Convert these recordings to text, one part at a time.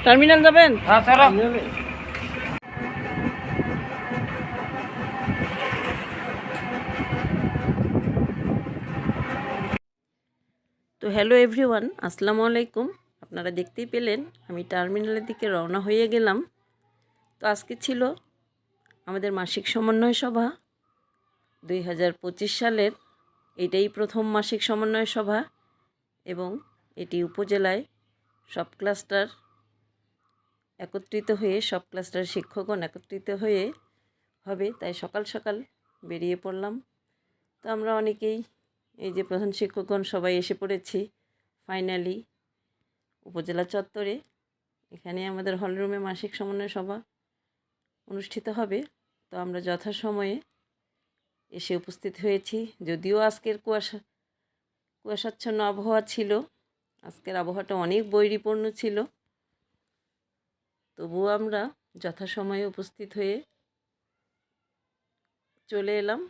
Terminal যাবেন? হ্যাঁ চলো। তো হ্যালো এভরিওয়ান, আসসালামু আলাইকুম। আপনারা দেখতেই পেলেন আমি টার্মিনালের দিকে রওনা হয়ে গেলাম। তো আজকে ছিল আমাদের মাসিক সমন্বয় সভা 2025 সালের। এটাই প্রথম মাসিক সমন্বয় সভা এবং এটি উপজেলায় সব ক্লাস্টার একত্রিত হয়ে সব ক্লাস্টার শিক্ষকগণ একত্রিত হয়ে হবে, তাই সকাল সকাল বেরিয়ে পড়লাম। তো আমরা অনেকেই এই যে প্রধান শিক্ষকগণ সবাই এসে পড়েছি ফাইনালি উপজেলা চত্বরে। এখানে আমাদের হলরুমে মাসিক সমন্বয় সভা অনুষ্ঠিত হবে। তো আমরা যথাসময়ে এসে উপস্থিত হয়েছি। যদিও আজকের কুয়াশাচ্ছন্ন আবহাওয়া ছিল, আজকের আবহাওয়াটা অনেক বৈরীপূর্ণ ছিল, তবুও আমরা যথাসময়ে উপস্থিত হয়ে চলে এলাম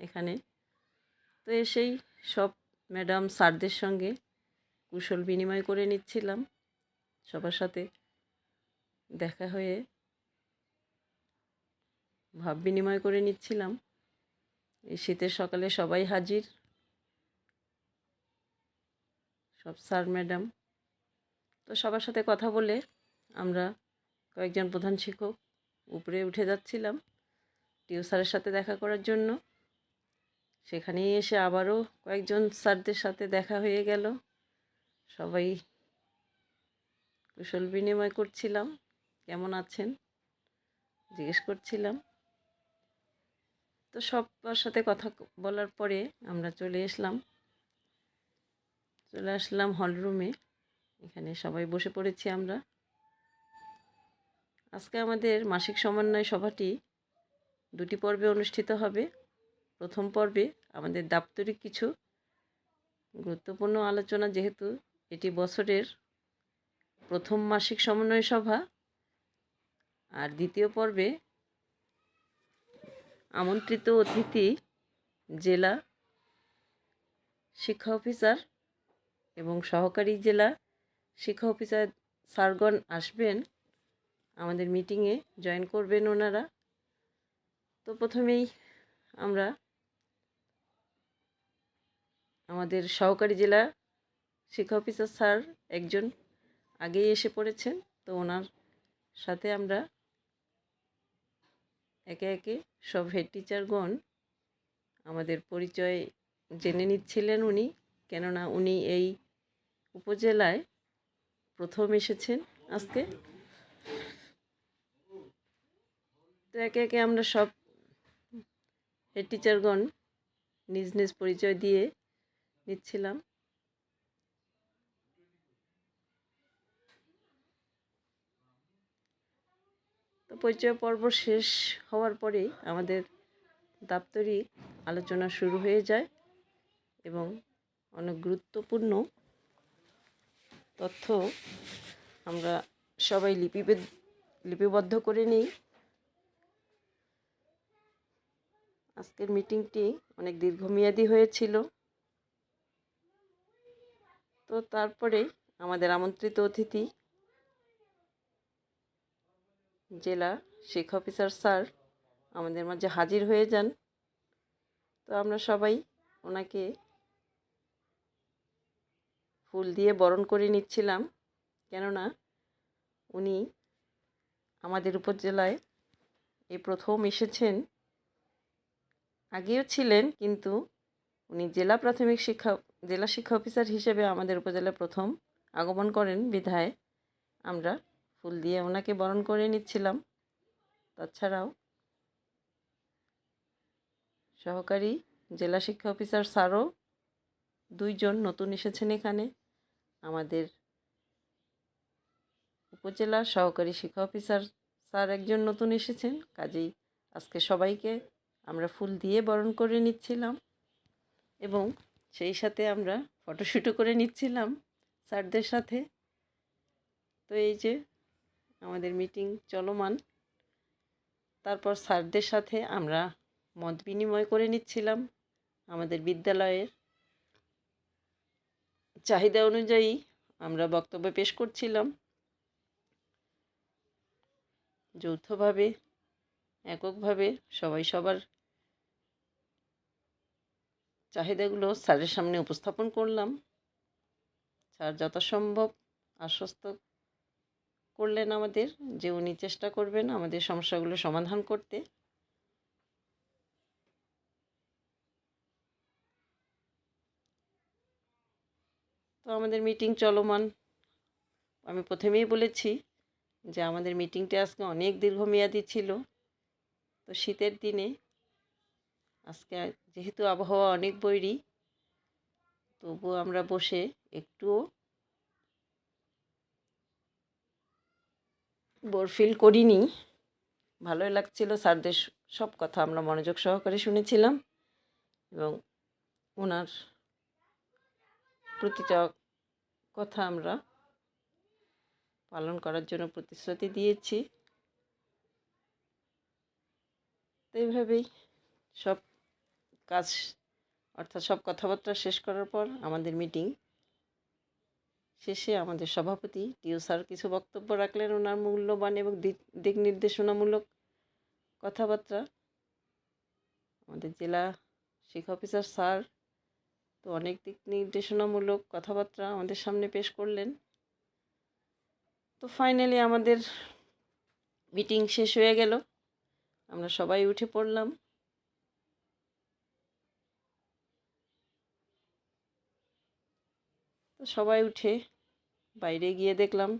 এখানে। তো এসেই সব ম্যাডাম স্যারদের সঙ্গে কুশল বিনিময় করে নিচ্ছিলাম, সবার সাথে দেখা হয়ে ভাব বিনিময় করে নিচ্ছিলাম। এই শীতের সকালে সবাই হাজির, সব স্যার ম্যাডাম। তো সবার সাথে কথা বলে আমরা কয়েকজন প্রধান শিক্ষক উপরে উঠে যাচ্ছিলাম টিউ স্যারের সাথে দেখা করার জন্য। সেখানেই এসে আবারও কয়েকজন স্যারদের সাথে দেখা হয়ে গেল। সবাই কুশল বিনিময় করছিলাম, কেমন আছেন জিজ্ঞেস করছিলাম। তো সবার সাথে কথা বলার পরে আমরা চলে আসলাম হলরুমে। এখানে সবাই বসে পড়েছি আমরা। আজকে আমাদের মাসিক সমন্বয় সভাটি দুটি পর্বে অনুষ্ঠিত হবে। প্রথম পর্বে আমাদের দাপ্তরিক কিছু গুরুত্বপূর্ণ আলোচনা, যেহেতু এটি বছরের প্রথম মাসিক সমন্বয় সভা। আর দ্বিতীয় পর্বে আমন্ত্রিত অতিথি জেলা শিক্ষা অফিসার এবং সহকারী জেলা শিক্ষা অফিসার স্যারগণ আসবেন, আমাদের মিটিংয়ে জয়েন করবেন ওনারা। তো প্রথমেই আমরা আমাদের সহকারী জেলা শিক্ষা অফিসার স্যার একজন আগেই এসে পড়েছেন, তো ওনার সাথে আমরা একে একে সব হেড টিচারগণ আমাদের পরিচয় জেনে নিচ্ছিলেন উনি, কেননা উনি এই উপজেলায় প্রথম এসেছেন আজকে। তো একে একে আমরা সব হেড টিচারগণ নিজ নিজ পরিচয় দিয়ে নিচ্ছিলাম। তো পরিচয় পর্ব শেষ হওয়ার পরেই আমাদের দাপ্তরিক আলোচনা শুরু হয়ে যায় এবং অনেক গুরুত্বপূর্ণ তথ্য আমরা সবাই লিপিবদ্ধ করে নিই। আজকের মিটিংটি অনেক দীর্ঘমেয়াদী হয়েছিল। তো তারপরে আমাদের আমন্ত্রিত অতিথি জেলা শিক্ষা অফিসার স্যার আমাদের মাঝে হাজির হয়ে যান। তো আমরা সবাই ওনাকে ফুল দিয়ে বরণ করে নিচ্ছিলাম, কেননা উনি আমাদের উপজেলায় এই প্রথম এসেছেন। আগেও ছিলেন, কিন্তু উনি জেলা শিক্ষা অফিসার হিসেবে আমাদের উপজেলায় প্রথম আগমন করেন বিধায় আমরা ফুল দিয়ে ওনাকে বরণ করে নিচ্ছিলাম। তাছাড়াও সহকারী জেলা শিক্ষা অফিসার স্যারও দুইজন নতুন এসেছেন এখানে। আমাদের উপজেলার সহকারী শিক্ষা অফিসার স্যার একজন নতুন এসেছেন, কাজেই আজকে সবাইকে আমরা ফুল দিয়ে বরণ করে নিচ্ছিলাম এবং সেই সাথে আমরা ফটোশ্যুটও করে নিচ্ছিলাম স্যারদের সাথে। তো এই যে আমাদের মিটিং চলমান, তারপর স্যারদের সাথে আমরা মত বিনিময় করে নিচ্ছিলাম। আমাদের বিদ্যালয়ের চাহিদা অনুযায়ী আমরা বক্তব্য পেশ করছিলাম। যৌথভাবে এককভাবে সবাই সবার চাহিদাগুলো স্যারের সামনে উপস্থাপন করলাম। স্যার যথাসম্ভব আশ্বস্ত করলেন আমাদের যে উনি চেষ্টা করবেন আমাদের সমস্যাগুলো সমাধান করতে। তো আমাদের মিটিং চলমান। আমি প্রথমেই বলেছি যে আমাদের মিটিংটা আজকে অনেক দীর্ঘমেয়াদী ছিল। তো শীতের দিনে আজকে যেহেতু আবহাওয়া অনেক বৈরী, তবুও আমরা বসে একটুও বোর ফিল করিনি। ভালোই লাগছিল, স্যারদের সব কথা আমরা মনোযোগ সহকারে শুনেছিলাম এবং ওনার প্রতিটা কথা আমরা পালন করার জন্য প্রতিশ্রুতি দিয়েছি। তো এইভাবেই সব কাজ অর্থাৎ সব কথাবার্তা শেষ করার পর আমাদের মিটিং শেষে আমাদের সভাপতি টিও স্যার কিছু বক্তব্য রাখলেন, ওনার মূল্যবান এবং দিক নির্দেশনামূলক কথাবার্তা। আমাদের জেলা শিক্ষা অফিসার স্যার তো অনেক দিক নির্দেশনামূলক কথাবার্তা আমাদের সামনে পেশ করলেন। তো ফাইনালি আমাদের মিটিং শেষ হয়ে গেল, আমরা সবাই উঠে পড়লাম। তো সবাই উঠে বাইরে গিয়ে দেখলাম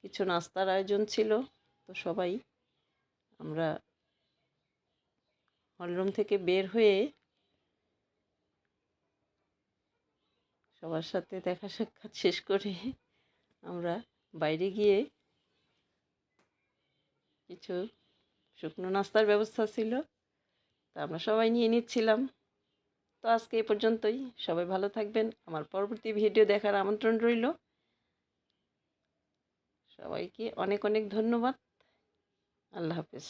কিছু নাস্তার আয়োজন ছিল। তো সবাই আমরা হলরুম থেকে বের হয়ে সবার সাথে দেখা সাক্ষাৎ শেষ করে আমরা বাইরে গিয়ে কিছু শুকনো নাস্তার ব্যবস্থা ছিল, তা আমরা সবাই নিয়ে নিচ্ছিলাম। তো আজকে এ পর্যন্তই। সবাই ভালো থাকবেন। আমার পরবর্তী ভিডিও দেখার আমন্ত্রণ রইল। সবাইকে অনেক অনেক ধন্যবাদ। আল্লাহ হাফেজ।